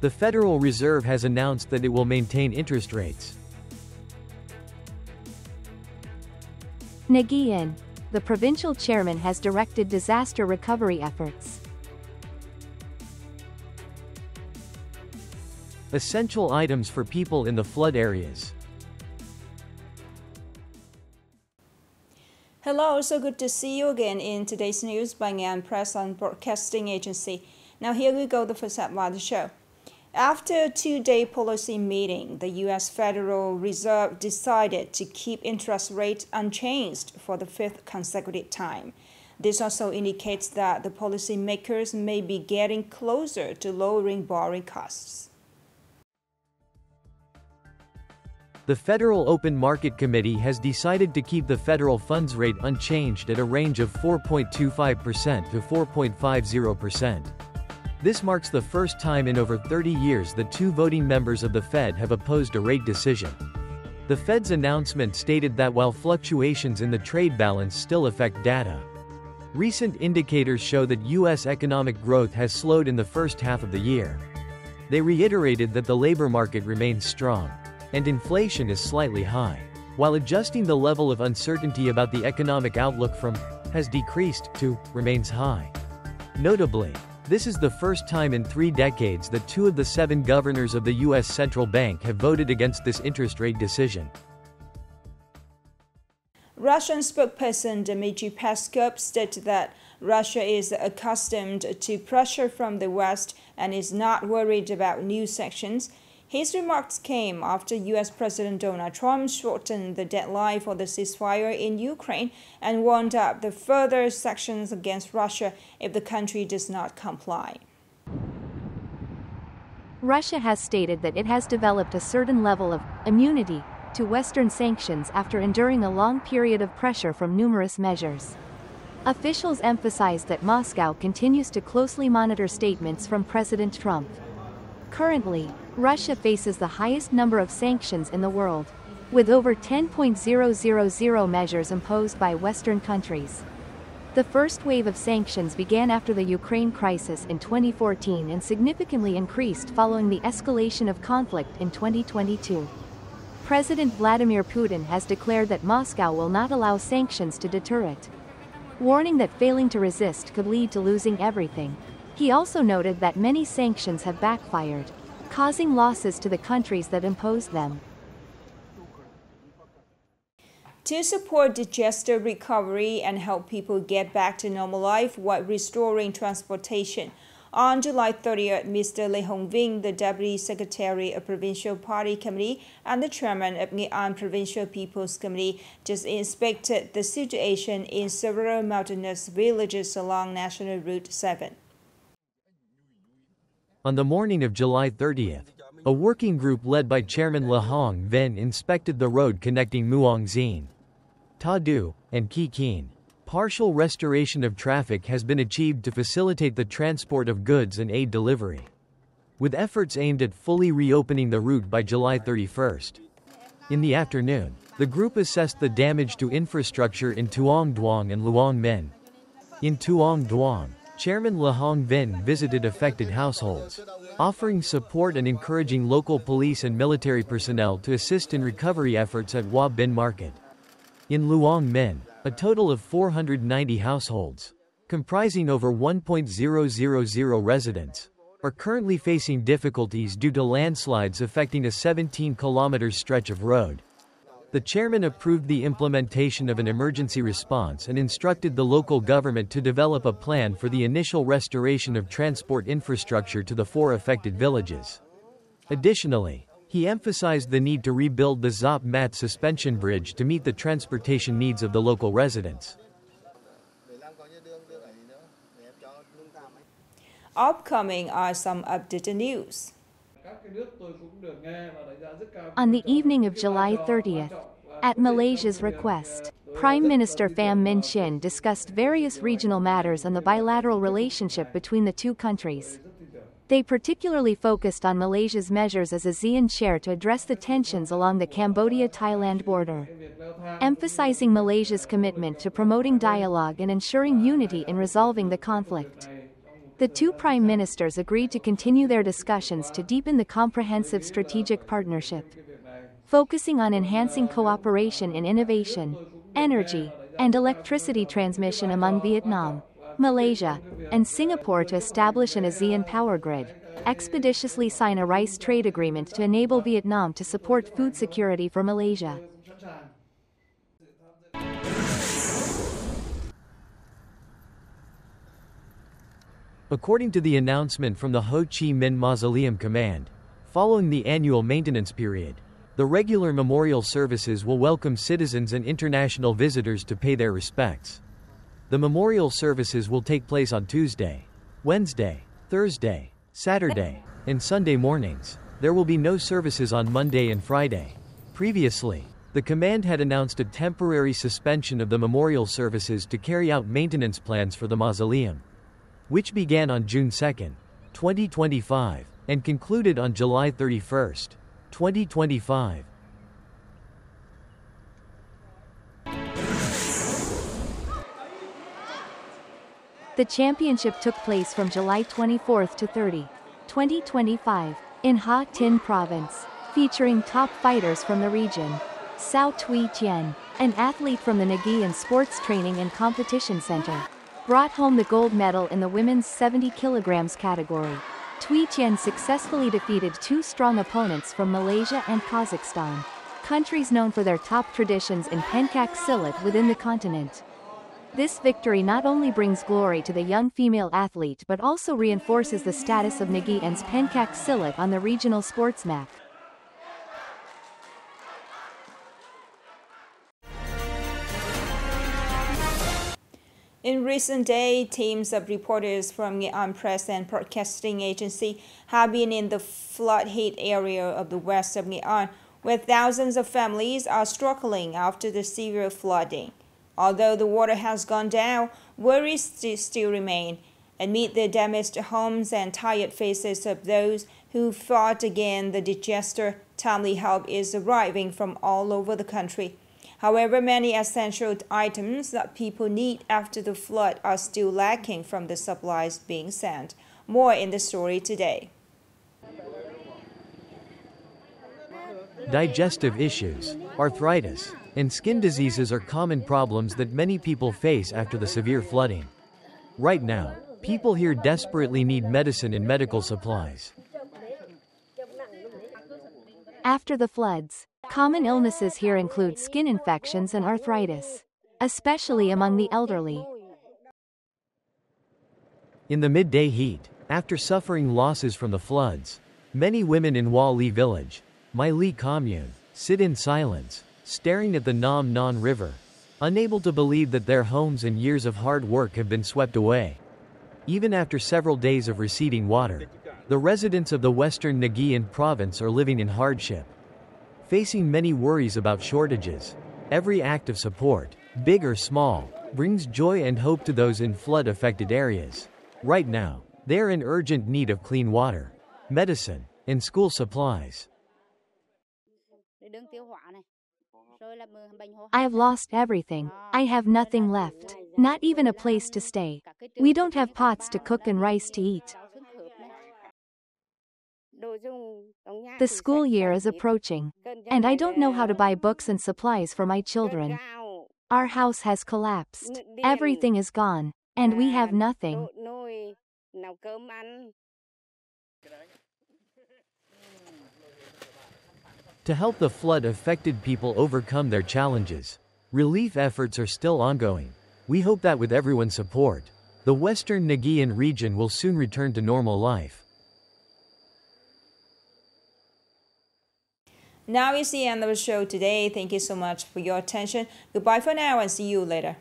The Federal Reserve has announced that it will maintain interest rates. Ngayon, the provincial chairman has directed disaster recovery efforts. Essential items for people in the flood areas. Hello, so good to see you again in today's news by Nghệ Press and Broadcasting Agency. Now here we go, the first part of the show. After a two-day policy meeting, the U.S. Federal Reserve decided to keep interest rates unchanged for the fifth consecutive time. This also indicates that the policymakers may be getting closer to lowering borrowing costs. The Federal Open Market Committee has decided to keep the federal funds rate unchanged at a range of 4.25% to 4.50%. This marks the first time in over 30 years that two voting members of the Fed have opposed a rate decision. The Fed's announcement stated that while fluctuations in the trade balance still affect data, recent indicators show that U.S. economic growth has slowed in the first half of the year. They reiterated that the labor market remains strong, and inflation is slightly high, while adjusting the level of uncertainty about the economic outlook from has decreased to remains high. Notably, this is the first time in 3 decades that 2 of the 7 governors of the U.S. Central Bank have voted against this interest rate decision. Russian spokesperson Dmitry Peskov stated that Russia is accustomed to pressure from the West and is not worried about new sanctions. His remarks came after U.S. President Donald Trump shortened the deadline for the ceasefire in Ukraine and warned up the further sanctions against Russia if the country does not comply. Russia has stated that it has developed a certain level of immunity to Western sanctions after enduring a long period of pressure from numerous measures. Officials emphasized that Moscow continues to closely monitor statements from President Trump. Currently, Russia faces the highest number of sanctions in the world, with over 10,000 measures imposed by Western countries. The first wave of sanctions began after the Ukraine crisis in 2014 and significantly increased following the escalation of conflict in 2022. President Vladimir Putin has declared that Moscow will not allow sanctions to deter it, warning that failing to resist could lead to losing everything. He also noted that many sanctions have backfired, causing losses to the countries that imposed them. To support disaster recovery and help people get back to normal life while restoring transportation, on July 30th, Mr. Lê Hồng Vinh, the Deputy Secretary of Provincial Party Committee and the Chairman of Nghệ An Provincial People's Committee, just inspected the situation in several mountainous villages along National Route 7. On the morning of July 30th, a working group led by Chairman Lê Hồng Vinh inspected the road connecting Muang Zine, Ta Du, and Ki Kien. Partial restoration of traffic has been achieved to facilitate the transport of goods and aid delivery, with efforts aimed at fully reopening the route by July 31st. In the afternoon, the group assessed the damage to infrastructure in Tuong Duong and Luang Minh. In Tuong Duong, Chairman Lê Hồng Vinh visited affected households, offering support and encouraging local police and military personnel to assist in recovery efforts at Hoa Bin Market. In Luang Minh, a total of 490 households, comprising over 1,000 residents, are currently facing difficulties due to landslides affecting a 17-kilometer stretch of road. The chairman approved the implementation of an emergency response and instructed the local government to develop a plan for the initial restoration of transport infrastructure to the 4 affected villages. Additionally, he emphasized the need to rebuild the Zop Mat suspension bridge to meet the transportation needs of the local residents. Upcoming are some updated news. On the evening of July 30th, at Malaysia's request, Prime Minister Pham Minh Chinh discussed various regional matters on the bilateral relationship between the two countries. They particularly focused on Malaysia's measures as ASEAN chair to address the tensions along the Cambodia-Thailand border, emphasizing Malaysia's commitment to promoting dialogue and ensuring unity in resolving the conflict. The two prime ministers agreed to continue their discussions to deepen the comprehensive strategic partnership, focusing on enhancing cooperation in innovation, energy, and electricity transmission among Vietnam, Malaysia, and Singapore to establish an ASEAN power grid, expeditiously sign a rice trade agreement to enable Vietnam to support food security for Malaysia. According to the announcement from the Ho Chi Minh Mausoleum Command, following the annual maintenance period, the regular memorial services will welcome citizens and international visitors to pay their respects. The memorial services will take place on Tuesday, Wednesday, Thursday, Saturday, and Sunday mornings. There will be no services on Monday and Friday. Previously, the command had announced a temporary suspension of the memorial services to carry out maintenance plans for the mausoleum, which began on June 2, 2025, and concluded on July 31, 2025. The championship took place from July 24 to 30, 2025, in Ha Tinh Province, featuring top fighters from the region. Sao Thuy Tien, an athlete from the Ngian Sports Training and Competition Center, brought home the gold medal in the women's 70 kilograms category. Thuy Tien successfully defeated two strong opponents from Malaysia and Kazakhstan, countries known for their top traditions in pencak silat within the continent. This victory not only brings glory to the young female athlete but also reinforces the status of Ngian's pencak silat on the regional sports map. In recent days, teams of reporters from Nghệ Press and Broadcasting Agency have been in the flood-hit area of the west of Nghệ An, where thousands of families are struggling after the severe flooding. Although the water has gone down, worries still remain. Amid the damaged homes and tired faces of those who fought against the disaster, timely help is arriving from all over the country. However, many essential items that people need after the flood are still lacking from the supplies being sent. More in the story today. Digestive issues, arthritis, and skin diseases are common problems that many people face after the severe flooding. Right now, people here desperately need medicine and medical supplies. After the floods, common illnesses here include skin infections and arthritis, especially among the elderly. In the midday heat, after suffering losses from the floods, many women in Hoa Li village, My Li commune, sit in silence, staring at the Nam Non River, unable to believe that their homes and years of hard work have been swept away. Even after several days of receding water, the residents of the western Ngian province are living in hardship, facing many worries about shortages. Every act of support, big or small, brings joy and hope to those in flood-affected areas. Right now, they are in urgent need of clean water, medicine, and school supplies. I have lost everything. I have nothing left. Not even a place to stay. We don't have pots to cook and rice to eat. The school year is approaching, and I don't know how to buy books and supplies for my children. Our house has collapsed. Everything is gone, and we have nothing. To help the flood-affected people overcome their challenges, relief efforts are still ongoing. We hope that with everyone's support, the western Ngian region will soon return to normal life. Now is the end of the show today. Thank you so much for your attention. Goodbye for now and see you later.